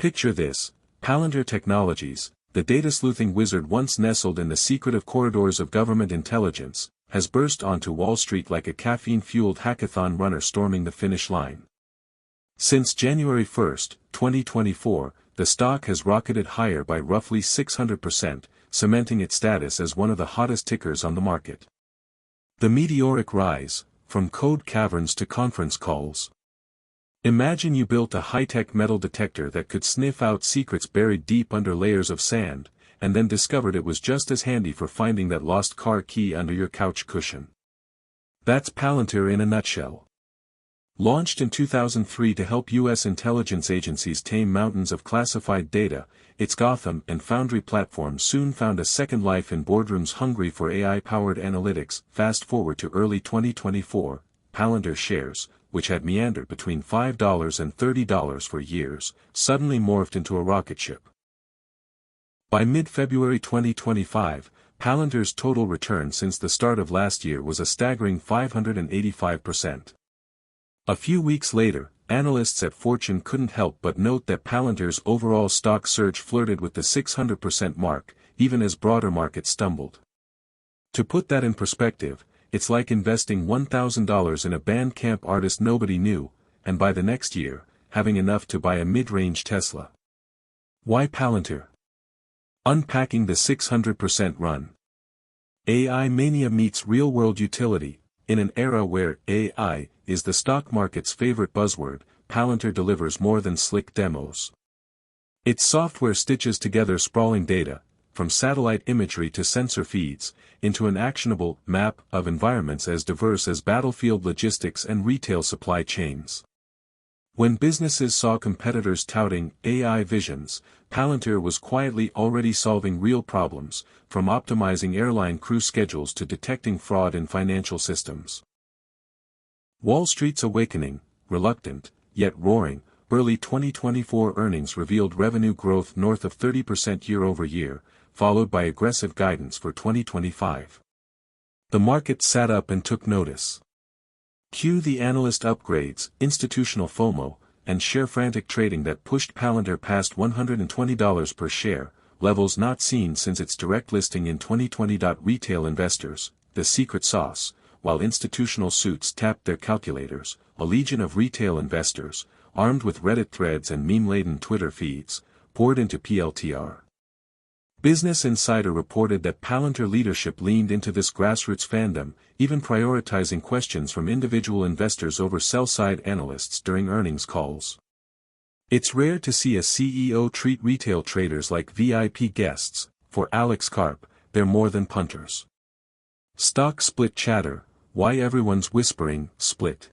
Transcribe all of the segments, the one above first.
Picture this: Palantir Technologies, the data-sleuthing wizard once nestled in the secretive corridors of government intelligence, has burst onto Wall Street like a caffeine-fueled hackathon runner storming the finish line. Since January 1, 2024, the stock has rocketed higher by roughly 600%, cementing its status as one of the hottest tickers on the market. The meteoric rise, from code caverns to conference calls. Imagine you built a high-tech metal detector that could sniff out secrets buried deep under layers of sand, and then discovered it was just as handy for finding that lost car key under your couch cushion. That's Palantir in a nutshell. Launched in 2003 to help U.S. intelligence agencies tame mountains of classified data, its Gotham and Foundry platform soon found a second life in boardrooms hungry for AI-powered analytics. Fast forward to early 2024, Palantir shares, which had meandered between $5 and $30 for years, suddenly morphed into a rocket ship. By mid-February 2025, Palantir's total return since the start of last year was a staggering 585%. A few weeks later, analysts at Fortune couldn't help but note that Palantir's overall stock surge flirted with the 600% mark, even as broader markets stumbled. To put that in perspective, it's like investing $1,000 in a Bandcamp artist nobody knew, and by the next year, having enough to buy a mid-range Tesla. Why Palantir? Unpacking the 600% run. AI mania meets real-world utility. In an era where AI is the stock market's favorite buzzword, Palantir delivers more than slick demos. Its software stitches together sprawling data, from satellite imagery to sensor feeds, into an actionable map of environments as diverse as battlefield logistics and retail supply chains. When businesses saw competitors touting AI visions, Palantir was quietly already solving real problems, from optimizing airline crew schedules to detecting fraud in financial systems. Wall Street's awakening, reluctant, yet roaring, early 2024 earnings revealed revenue growth north of 30% year-over-year, followed by aggressive guidance for 2025. The market sat up and took notice. Cue the analyst upgrades, institutional FOMO, and share-frantic trading that pushed Palantir past $120 per share, levels not seen since its direct listing in 2020. Retail investors, the secret sauce, while institutional suits tapped their calculators, a legion of retail investors, armed with Reddit threads and meme-laden Twitter feeds, poured into PLTR. Business Insider reported that Palantir leadership leaned into this grassroots fandom, even prioritizing questions from individual investors over sell-side analysts during earnings calls. It's rare to see a CEO treat retail traders like VIP guests. For Alex Karp, they're more than punters. Stock split chatter, why everyone's whispering, split.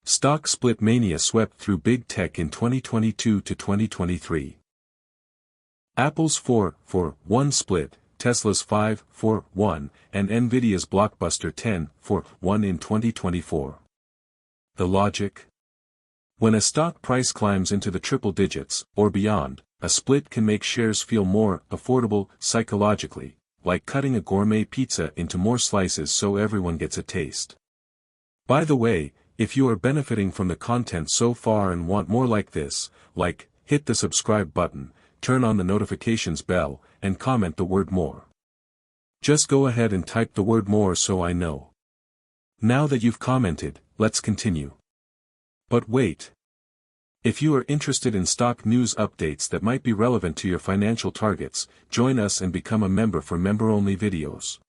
Stock split mania swept through big tech in 2022 to 2023. Apple's 4-for-1 split, Tesla's 5-for-1, and Nvidia's blockbuster 10-for-1 in 2024. The logic? When a stock price climbs into the triple digits, or beyond, a split can make shares feel more affordable psychologically, like cutting a gourmet pizza into more slices so everyone gets a taste. By the way, if you are benefiting from the content so far and want more like this, hit the subscribe button, turn on the notifications bell, and comment the word more. Just go ahead and type the word more so I know. Now that you've commented, let's continue. But wait. If you are interested in stock news updates that might be relevant to your financial targets, join us and become a member for member-only videos.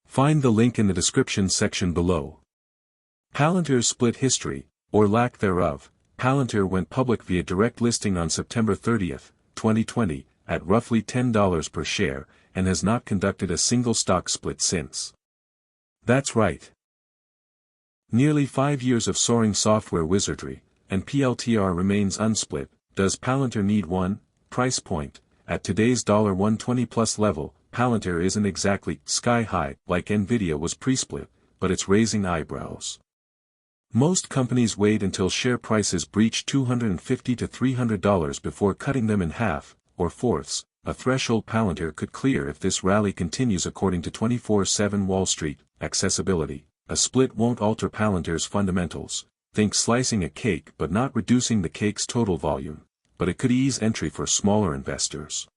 Find the link in the description section below. Palantir's split history, or lack thereof. Palantir went public via direct listing on September 30, 2020, at roughly $10 per share, and has not conducted a single stock split since. That's right. Nearly 5 years of soaring software wizardry, and PLTR remains unsplit. Does Palantir need one? Price point. At today's $120 plus level, Palantir isn't exactly sky high like Nvidia was pre-split, but it's raising eyebrows. Most companies wait until share prices breach $250 to $300 before cutting them in half, or fourths, a threshold Palantir could clear if this rally continues according to 24/7 Wall Street. Accessibility. A split won't alter Palantir's fundamentals. Think slicing a cake but not reducing the cake's total volume. but it could ease entry for smaller investors.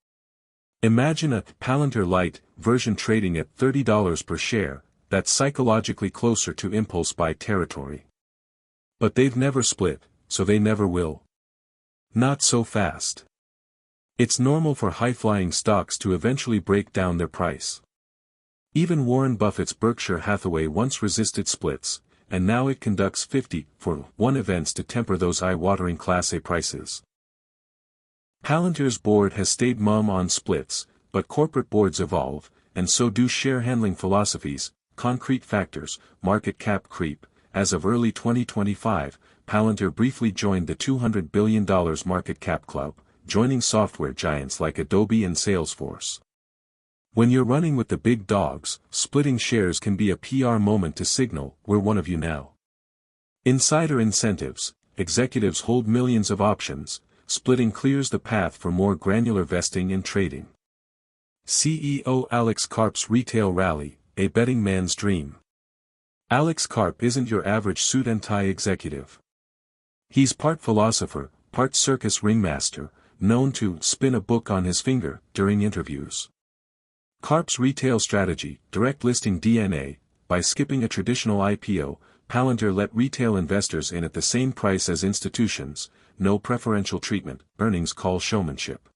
Imagine a Palantir Lite version trading at $30 per share, that's psychologically closer to impulse buy territory. But they've never split, so they never will. Not so fast. It's normal for high-flying stocks to eventually break down their price. Even Warren Buffett's Berkshire Hathaway once resisted splits, and now it conducts 50-for-1 events to temper those eye-watering Class A prices. Palantir's board has stayed mum on splits, but corporate boards evolve, and so do share-handling philosophies, concrete factors, market cap creep. As of early 2025, Palantir briefly joined the $200 billion market cap club, joining software giants like Adobe and Salesforce. When you're running with the big dogs, splitting shares can be a PR moment to signal, "We're one of you now." Insider incentives: executives hold millions of options, splitting clears the path for more granular vesting and trading. CEO Alex Karp's retail rally, a betting man's dream. Alex Karp isn't your average suit and tie executive. He's part philosopher, part circus ringmaster, known to spin a book on his finger during interviews. Karp's retail strategy, direct listing DNA. By skipping a traditional IPO, Palantir let retail investors in at the same price as institutions, no preferential treatment, earnings call showmanship.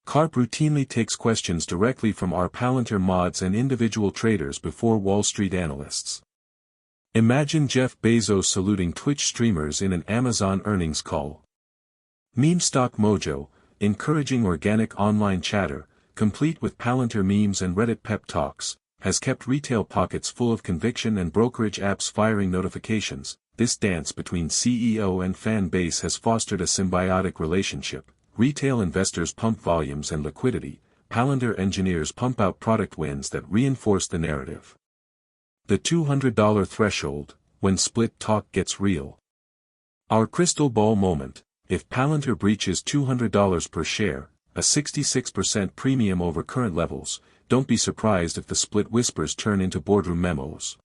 Karp routinely takes questions directly from our Palantir mods and individual traders before Wall Street analysts. Imagine Jeff Bezos saluting Twitch streamers in an Amazon earnings call. Meme Stock Mojo, encouraging organic online chatter, complete with Palantir memes and Reddit pep talks, has kept retail pockets full of conviction and brokerage apps firing notifications. This dance between CEO and fan base has fostered a symbiotic relationship. Retail investors pump volumes and liquidity, Palantir engineers pump out product wins that reinforce the narrative. The $200 threshold, when split talk gets real. Our crystal ball moment: if Palantir breaches $200 per share, a 66% premium over current levels, don't be surprised if the split whispers turn into boardroom memos.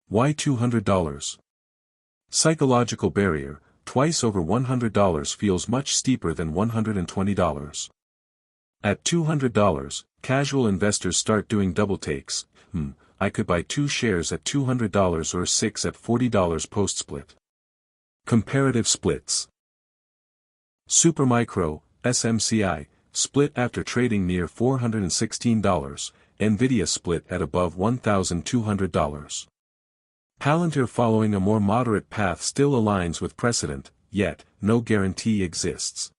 Why $200? Psychological barrier: twice over $100 feels much steeper than $120. At $200, casual investors start doing double takes. I could buy 2 shares at $200 or 6 at $40 post-split. Comparative splits. Supermicro, SMCI, split after trading near $416, Nvidia split at above $1,200. Palantir following a more moderate path still aligns with precedent, yet, no guarantee exists.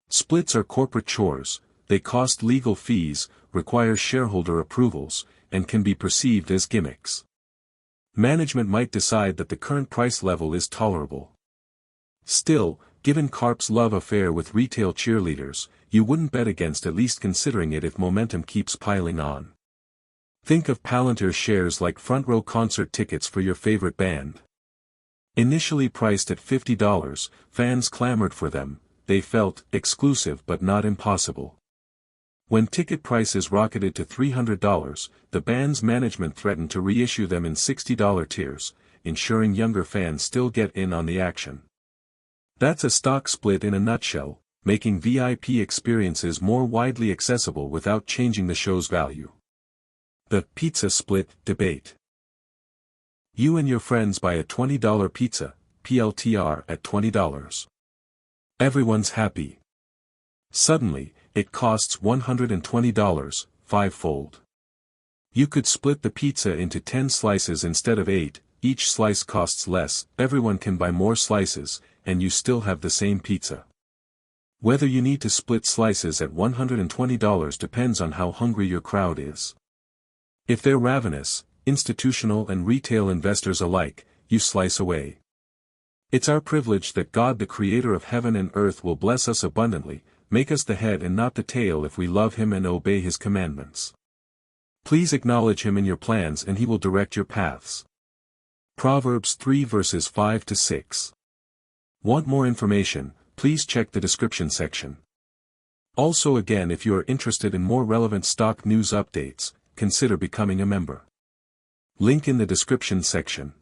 Splits are corporate chores, they cost legal fees, require shareholder approvals, and can be perceived as gimmicks. Management might decide that the current price level is tolerable. Still, given Karp's love affair with retail cheerleaders, you wouldn't bet against at least considering it if momentum keeps piling on. Think of Palantir shares like front-row concert tickets for your favorite band. Initially priced at $50, fans clamored for them. They felt exclusive but not impossible. When ticket prices rocketed to $300, the band's management threatened to reissue them in $60 tiers, ensuring younger fans still get in on the action. That's a stock split in a nutshell, making VIP experiences more widely accessible without changing the show's value. The pizza split debate. You and your friends buy a $20 pizza, PLTR, at $20. Everyone's happy. Suddenly, it costs $120, fivefold. You could split the pizza into 10 slices instead of 8, each slice costs less, everyone can buy more slices, and you still have the same pizza. Whether you need to split slices at $120 depends on how hungry your crowd is. If they're ravenous, institutional and retail investors alike, you slice away. It's our privilege that God, the creator of heaven and earth, will bless us abundantly, make us the head and not the tail if we love him and obey his commandments. Please acknowledge him in your plans and he will direct your paths. Proverbs 3 verses 5-6. Want more information? Please check the description section. Also again, if you are interested in more relevant stock news updates, consider becoming a member. Link in the description section.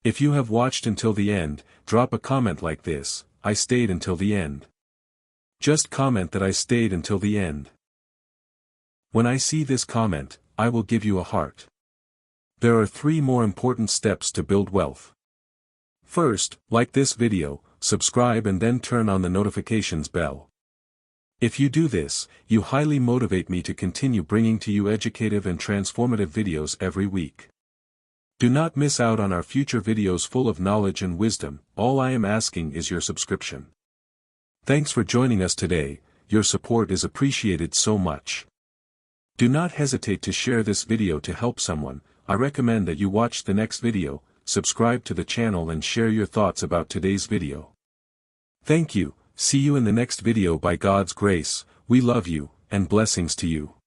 If you have watched until the end, drop a comment like this: I stayed until the end. Just comment that I stayed until the end. When I see this comment, I will give you a heart. There are 3 more important steps to build wealth. First, like this video, subscribe and then turn on the notifications bell. If you do this, you highly motivate me to continue bringing to you educative and transformative videos every week. Do not miss out on our future videos full of knowledge and wisdom. All I am asking is your subscription. Thanks for joining us today, your support is appreciated so much. Do not hesitate to share this video to help someone. I recommend that you watch the next video, subscribe to the channel and share your thoughts about today's video. Thank you, see you in the next video by God's grace, we love you, and blessings to you.